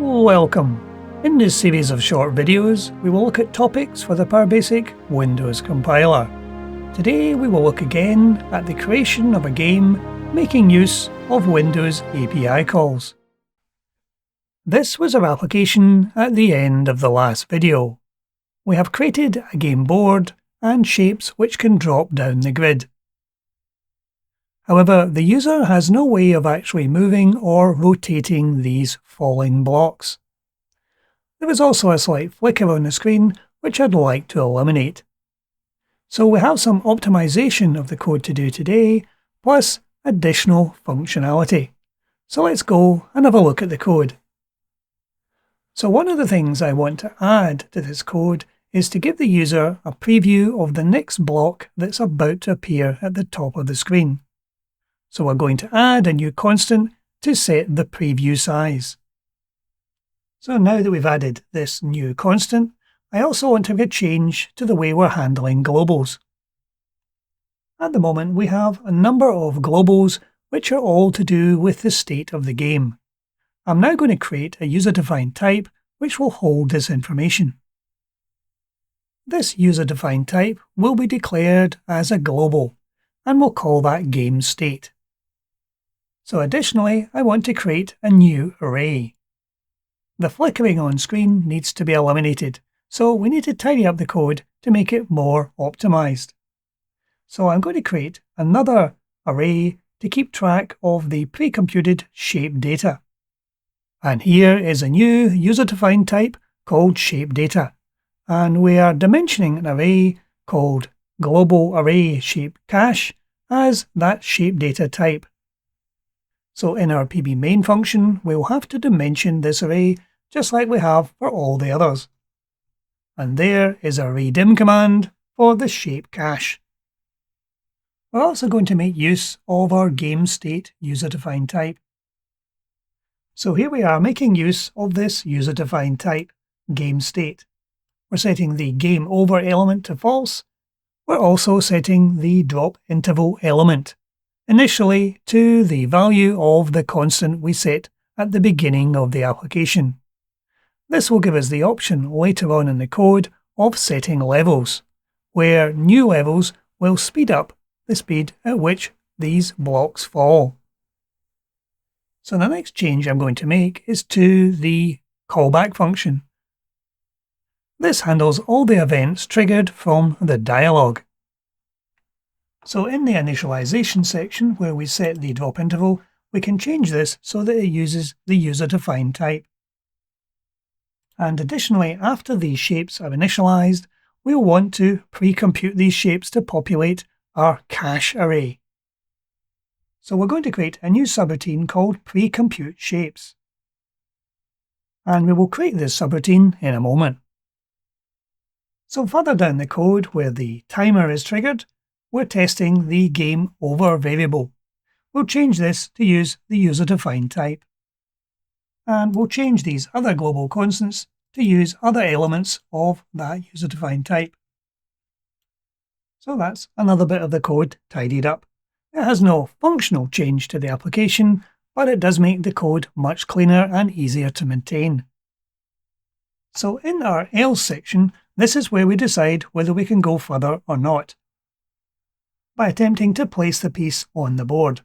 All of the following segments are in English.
Welcome! In this series of short videos, we will look at topics for the PowerBasic Windows compiler. Today we will look again at the creation of a game making use of Windows API calls. This was our application at the end of the last video. We have created a game board and shapes which can drop down the grid. However, the user has no way of actually moving or rotating these falling blocks. There is also a slight flicker on the screen which I'd like to eliminate. So we have some optimization of the code to do today, plus additional functionality. So let's go and have a look at the code. So one of the things I want to add to this code is to give the user a preview of the next block that's about to appear at the top of the screen. So we're going to add a new constant to set the preview size. So now that we've added this new constant, I also want to make a change to the way we're handling globals. At the moment, we have a number of globals which are all to do with the state of the game. I'm now going to create a user-defined type which will hold this information. This user-defined type will be declared as a global, and we'll call that game state. So additionally, I want to create a new array. The flickering on screen needs to be eliminated, so we need to tidy up the code to make it more optimized. So I'm going to create another array to keep track of the pre-computed shape data. And here is a new user-defined type called shape data, and we are dimensioning an array called global array shape cache as that shape data type. So in our PB main function, we'll have to dimension this array just like we have for all the others. And there is our redim command for the shape cache. We're also going to make use of our game state user-defined type. So here we are making use of this user-defined type, game state. We're setting the game over element to false. We're also setting the drop interval element initially to the value of the constant we set at the beginning of the application. This will give us the option later on in the code of setting levels, where new levels will speed up the speed at which these blocks fall. So the next change I'm going to make is to the callback function. This handles all the events triggered from the dialog. So in the initialization section where we set the drop interval, we can change this so that it uses the user-defined type. And additionally, after these shapes are initialized, we'll want to pre-compute these shapes to populate our cache array. So we're going to create a new subroutine called pre-compute shapes. And we will create this subroutine in a moment. So further down the code where the timer is triggered, we're testing the game over variable. We'll change this to use the user-defined type. And we'll change these other global constants to use other elements of that user-defined type. So that's another bit of the code tidied up. It has no functional change to the application, but it does make the code much cleaner and easier to maintain. So in our else section, this is where we decide whether we can go further or not, by attempting to place the piece on the board.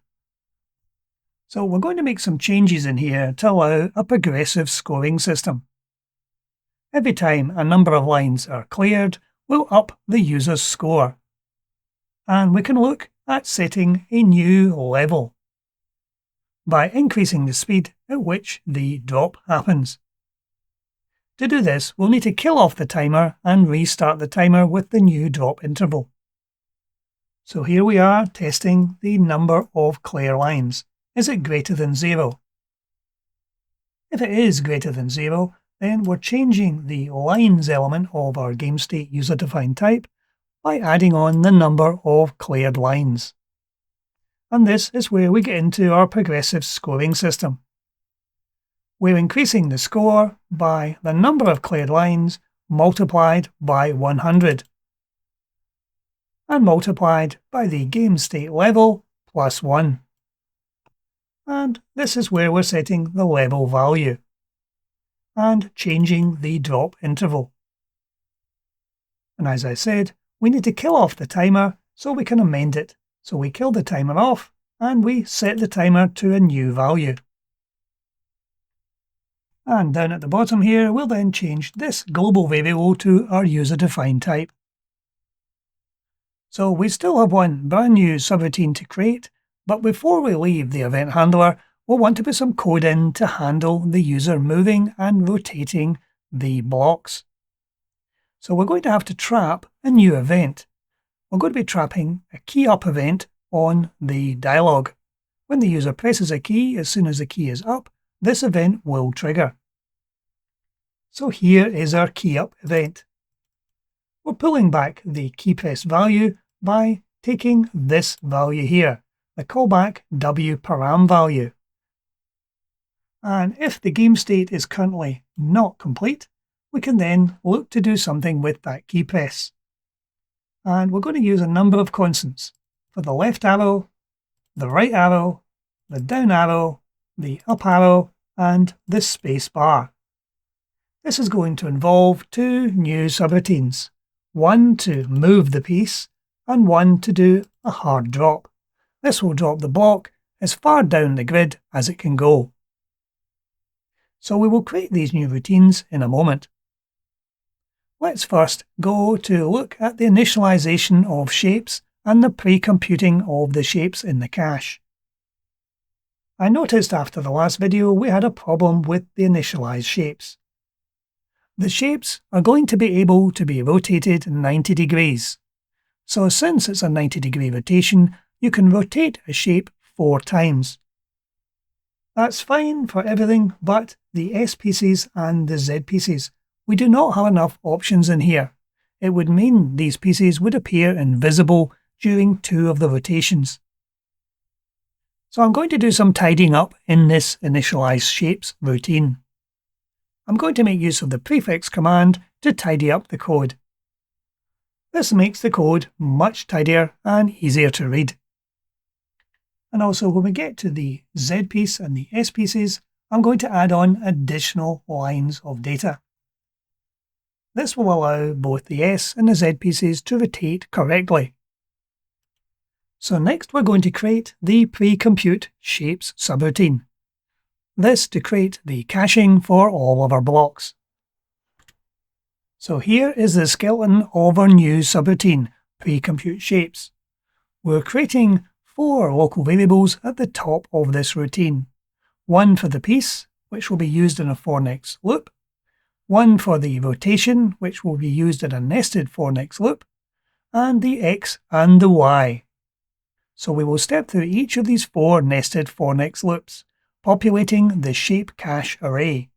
So we're going to make some changes in here to allow a progressive scoring system. Every time a number of lines are cleared, we'll up the user's score. And we can look at setting a new level by increasing the speed at which the drop happens. To do this, we'll need to kill off the timer and restart the timer with the new drop interval. So here we are testing the number of clear lines. Is it greater than 0? If it is greater than 0, then we're changing the lines element of our game state user-defined type by adding on the number of cleared lines. And this is where we get into our progressive scoring system. We're increasing the score by the number of cleared lines multiplied by 100. And multiplied by the game state level plus 1. And this is where we're setting the level value. and changing the drop interval. And as I said, we need to kill off the timer so we can amend it. So we kill the timer off and we set the timer to a new value. And down at the bottom here, we'll then change this global variable to our user-defined type. So we still have one brand new subroutine to create, but before we leave the event handler, we'll want to put some code in to handle the user moving and rotating the blocks. So we're going to have to trap a new event. We're going to be trapping a key up event on the dialog. When the user presses a key, as soon as the key is up, this event will trigger. So here is our key up event. We're pulling back the key press value by taking this value here, the callback wParam value. And if the game state is currently not complete, we can then look to do something with that key press. And we're going to use a number of constants for the left arrow, the right arrow, the down arrow, the up arrow, and the space bar. This is going to involve two new subroutines, one to move the piece and one to do a hard drop. This will drop the block as far down the grid as it can go. So we will create these new routines in a moment. Let's first go to look at the initialization of shapes and the pre-computing of the shapes in the cache. I noticed after the last video we had a problem with the initialized shapes. The shapes are going to be able to be rotated 90 degrees. So since it's a 90-degree rotation, you can rotate a shape 4 times. That's fine for everything but the S pieces and the Z pieces. We do not have enough options in here. It would mean these pieces would appear invisible during 2 of the rotations. So I'm going to do some tidying up in this initialize shapes routine. I'm going to make use of the prefix command to tidy up the code. This makes the code much tidier and easier to read. And also when we get to the Z piece and the S pieces, I'm going to add on additional lines of data. This will allow both the S and the Z pieces to rotate correctly. So next we're going to create the pre-compute shapes subroutine. This to create the caching for all of our blocks. So here is the skeleton of our new subroutine, pre-compute shapes. We're creating 4 local variables at the top of this routine. One for the piece, which will be used in a for next loop. One for the rotation, which will be used in a nested for next loop. And the X and the Y. So we will step through each of these 4 nested for next loops, populating the shape cache array.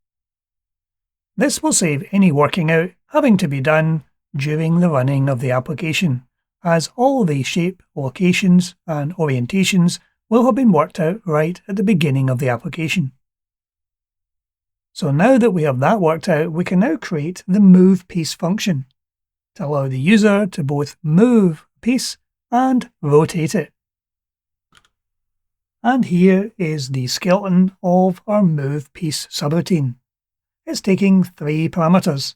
This will save any working out having to be done during the running of the application, as all the shape locations and orientations will have been worked out right at the beginning of the application. So now that we have that worked out, we can now create the move piece function to allow the user to both move a piece and rotate it. And here is the skeleton of our move piece subroutine. It's taking 3 parameters,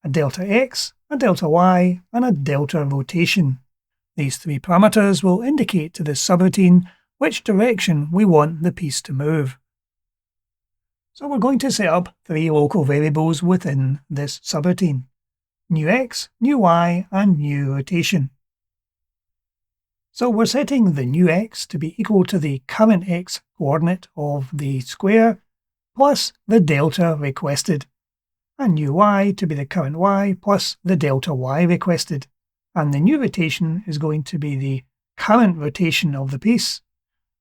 a delta x, a delta y, and a delta rotation. These 3 parameters will indicate to this subroutine which direction we want the piece to move. So we're going to set up 3 local variables within this subroutine: new x, new y, and new rotation. So we're setting the new x to be equal to the current x coordinate of the square plus the delta requested, and new y to be the current y plus the delta y requested, and the new rotation is going to be the current rotation of the piece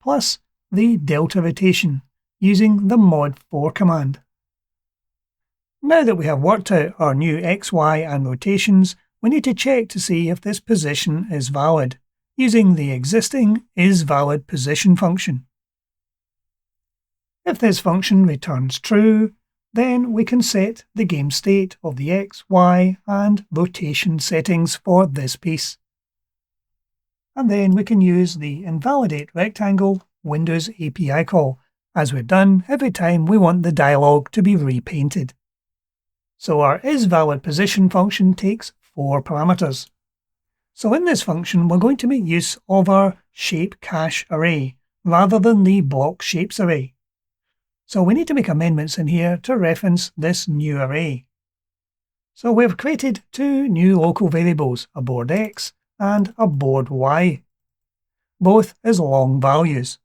plus the delta rotation using the mod4 command. Now that we have worked out our new x, y, and rotations, we need to check to see if this position is valid, using the existing isValidPosition function. If this function returns true, then we can set the game state of the x, y, and rotation settings for this piece. And then we can use the invalidateRectangle Windows API call, as we've done every time we want the dialog to be repainted. So our isValidPosition function takes 4 parameters. So in this function, we're going to make use of our shape cache array rather than the block shapes array. So we need to make amendments in here to reference this new array. So we've created 2 new local variables, a board X and a board Y, both as long values.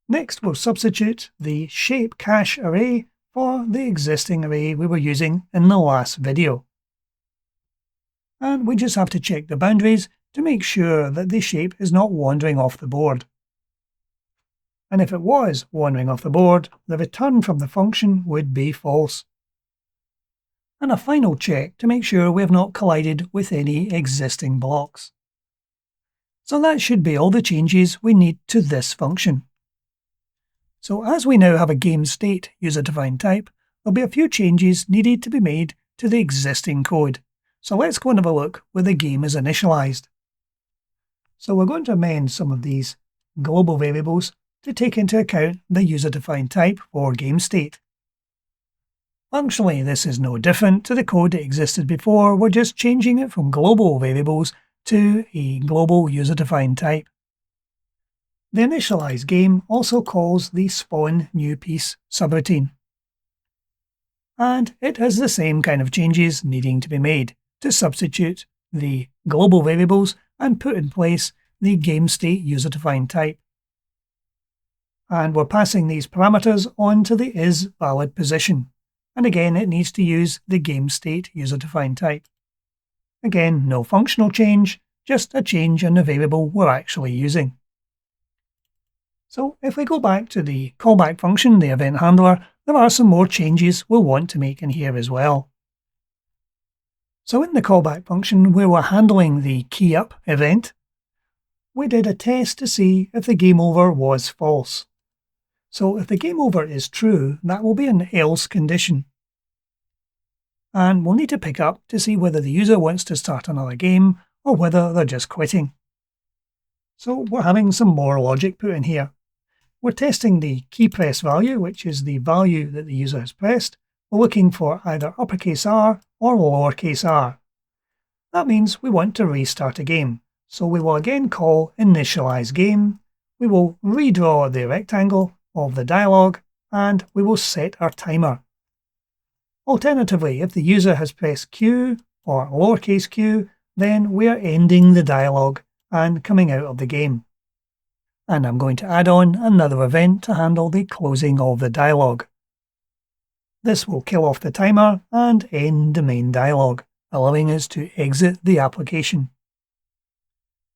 Next, we'll substitute the shape cache array for the existing array we were using in the last video. And we just have to check the boundaries to make sure that the shape is not wandering off the board. And if it was wandering off the board, the return from the function would be false. And a final check to make sure we have not collided with any existing blocks. So that should be all the changes we need to this function. So as we now have a GameState user-defined type, there'll be a few changes needed to be made to the existing code. So let's go and have a look where the game is initialized. So we're going to amend some of these global variables to take into account the user-defined type for GameState. Functionally, this is no different to the code that existed before. We're just changing it from global variables to a global user-defined type. The initialize game also calls the spawn new piece subroutine. And it has the same kind of changes needing to be made to substitute the global variables and put in place the GameState user-defined type. And we're passing these parameters on to the isValidPosition. And again, it needs to use the GameState user-defined type. Again, no functional change, just a change in the variable we're actually using. So if we go back to the callback function, the event handler, there are some more changes we'll want to make in here as well. So in the callback function, where we're handling the keyUp event, we did a test to see if the game over was false. So if the game over is true, that will be an else condition. And we'll need to pick up to see whether the user wants to start another game or whether they're just quitting. So we're having some more logic put in here. We're testing the key press value, which is the value that the user has pressed. We're looking for either uppercase R or lowercase r. That means we want to restart a game. So we will again call initialize game. We will redraw the rectangle of the dialog, and we will set our timer. Alternatively, if the user has pressed Q or lowercase q, then we are ending the dialog and coming out of the game. And I'm going to add on another event to handle the closing of the dialog. This will kill off the timer and end the main dialog, allowing us to exit the application.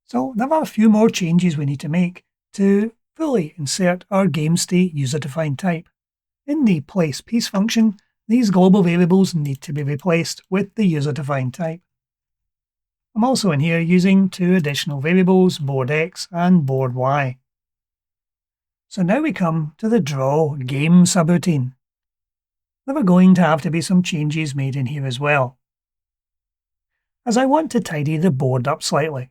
So there are a few more changes we need to make to fully insert our GameState user-defined type. In the placePiece function, these global variables need to be replaced with the user-defined type. I'm also in here using 2 additional variables, board X and board Y. So now we come to the draw game subroutine. There are going to have to be some changes made in here as well, as I want to tidy the board up slightly.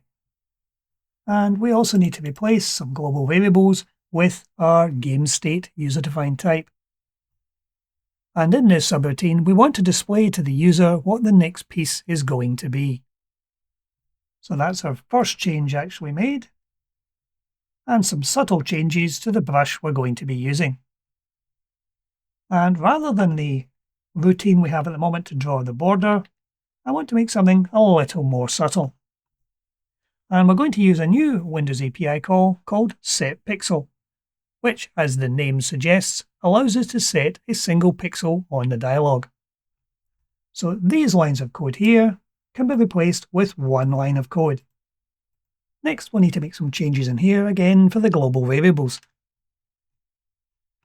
And we also need to replace some global variables with our GameState user-defined type. And in this subroutine, we want to display to the user what the next piece is going to be. So that's our first change actually made, and some subtle changes to the brush we're going to be using. And rather than the routine we have at the moment to draw the border, I want to make something a little more subtle. And we're going to use a new Windows API call called setPixel, which, as the name suggests, allows us to set a single pixel on the dialog. So these lines of code here can be replaced with one line of code. Next, we'll need to make some changes in here again for the global variables.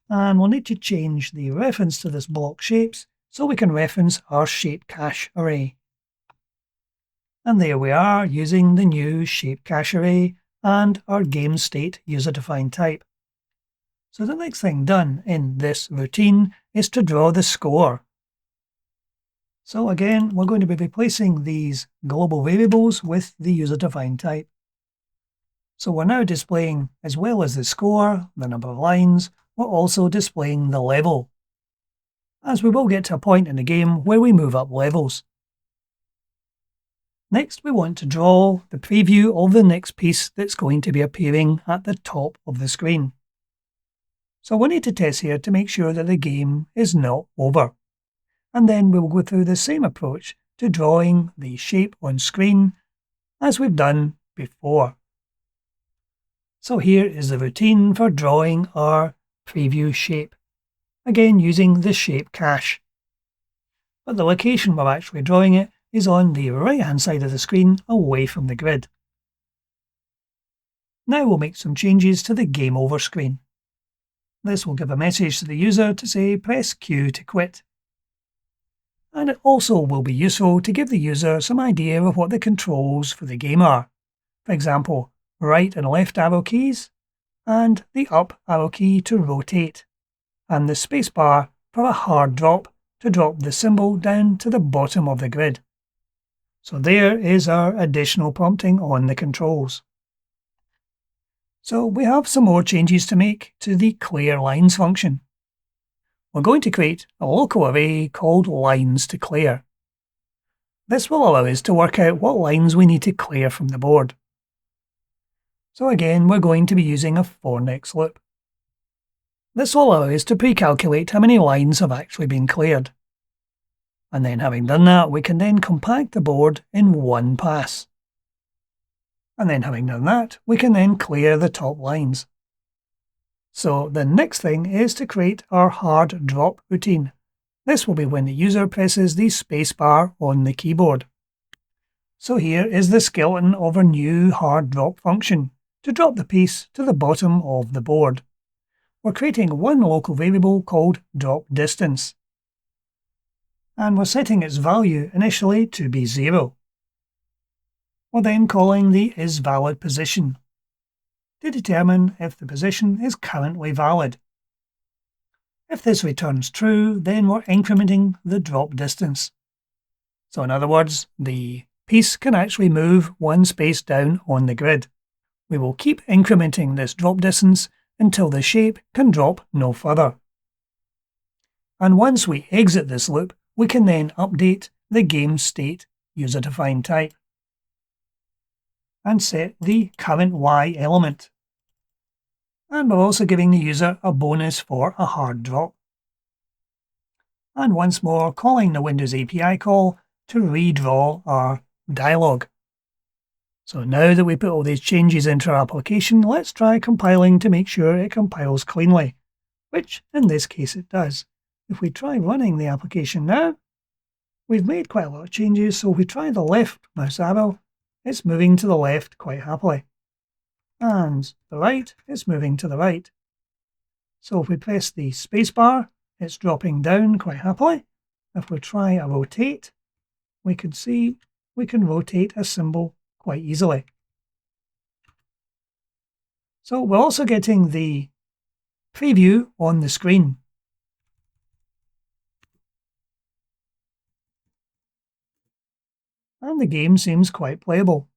And we'll need to change the reference to this block shapes so we can reference our shape cache array. And there we are using the new shape cache array and our GameState user-defined type. So the next thing done in this routine is to draw the score. So again, we're going to be replacing these global variables with the user-defined type. So we're now displaying, as well as the score, the number of lines, we're also displaying the level. as we will get to a point in the game where we move up levels. Next, we want to draw the preview of the next piece that's going to be appearing at the top of the screen. So we need to test here to make sure that the game is not over. And then we'll go through the same approach to drawing the shape on screen as we've done before. So here is the routine for drawing our preview shape, again using the shape cache. But the location we're actually drawing it is on the right hand side of the screen away from the grid. Now we'll make some changes to the Game Over screen. This will give a message to the user to say press Q to quit. And it also will be useful to give the user some idea of what the controls for the game are. For example, right and left arrow keys, and the up arrow key to rotate, and the spacebar for a hard drop to drop the symbol down to the bottom of the grid. So there is our additional prompting on the controls. So we have some more changes to make to the clear lines function. We're going to create a local array called lines to clear. This will allow us to work out what lines we need to clear from the board. So again, we're going to be using a for next loop. This will allow us to pre-calculate how many lines have actually been cleared. And then having done that, we can then compact the board in one pass. And then having done that, we can then clear the top lines. So the next thing is to create our hard drop routine. This will be when the user presses the spacebar on the keyboard. So here is the skeleton of our new hard drop function to drop the piece to the bottom of the board. We're creating one local variable called drop distance. And we're setting its value initially to be 0. We're then calling the isValidPosition to determine if the position is currently valid. If this returns true, then we're incrementing the drop distance. So in other words, the piece can actually move one space down on the grid. We will keep incrementing this drop distance until the shape can drop no further. And once we exit this loop, we can then update the game state user-defined type and set the current Y element. And we're also giving the user a bonus for a hard drop. And once more, calling the Windows API call to redraw our dialog. So now that we put all these changes into our application, let's try compiling to make sure it compiles cleanly, which in this case it does. If we try running the application now, we've made quite a lot of changes, so if we try the left mouse arrow, it's moving to the left quite happily. And the right, it's moving to the right. So if we press the spacebar, it's dropping down quite happily. If we try a rotate, we can see we can rotate a symbol quite easily. So we're also getting the preview on the screen. And the game seems quite playable.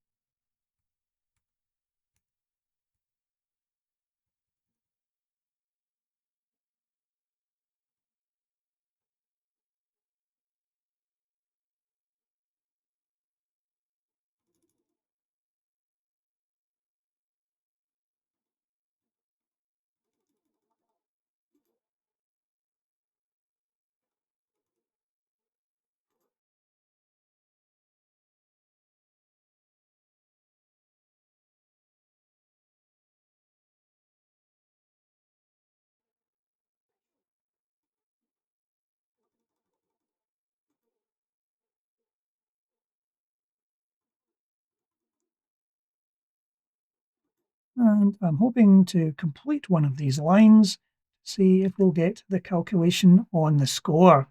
And I'm hoping to complete one of these lines, see if we'll get the calculation on the score.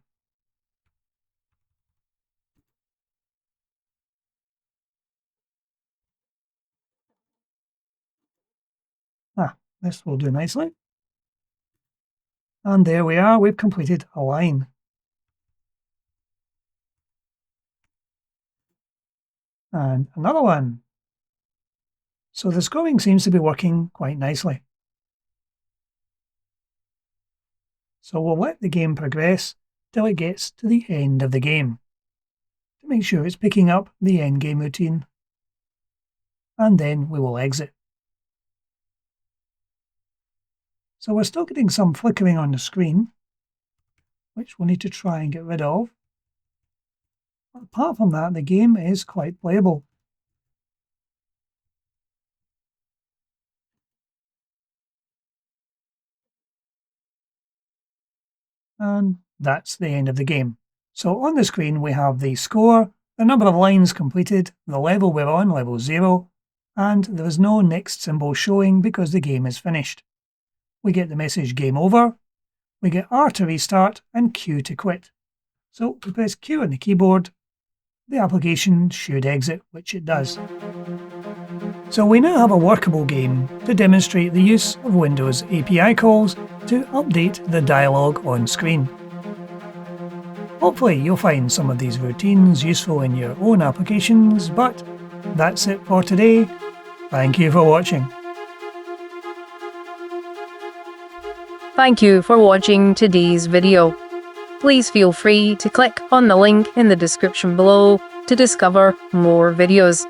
This will do nicely. And there we are, we've completed a line. And another one. So the scoring seems to be working quite nicely. So we'll let the game progress till it gets to the end of the game, to make sure it's picking up the endgame routine, and then we will exit. So we're still getting some flickering on the screen, which we'll need to try and get rid of. But apart from that, the game is quite playable. And that's the end of the game. So on the screen we have the score, the number of lines completed, the level we're on, level 0, and there is no next symbol showing because the game is finished. We get the message game over, we get R to restart and Q to quit. So we press Q on the keyboard, the application should exit, which it does. So we now have a workable game to demonstrate the use of Windows API calls to update the dialog on screen. Hopefully you'll find some of these routines useful in your own applications, but that's it for today. Thank you for watching. Thank you for watching today's video. Please feel free to click on the link in the description below to discover more videos.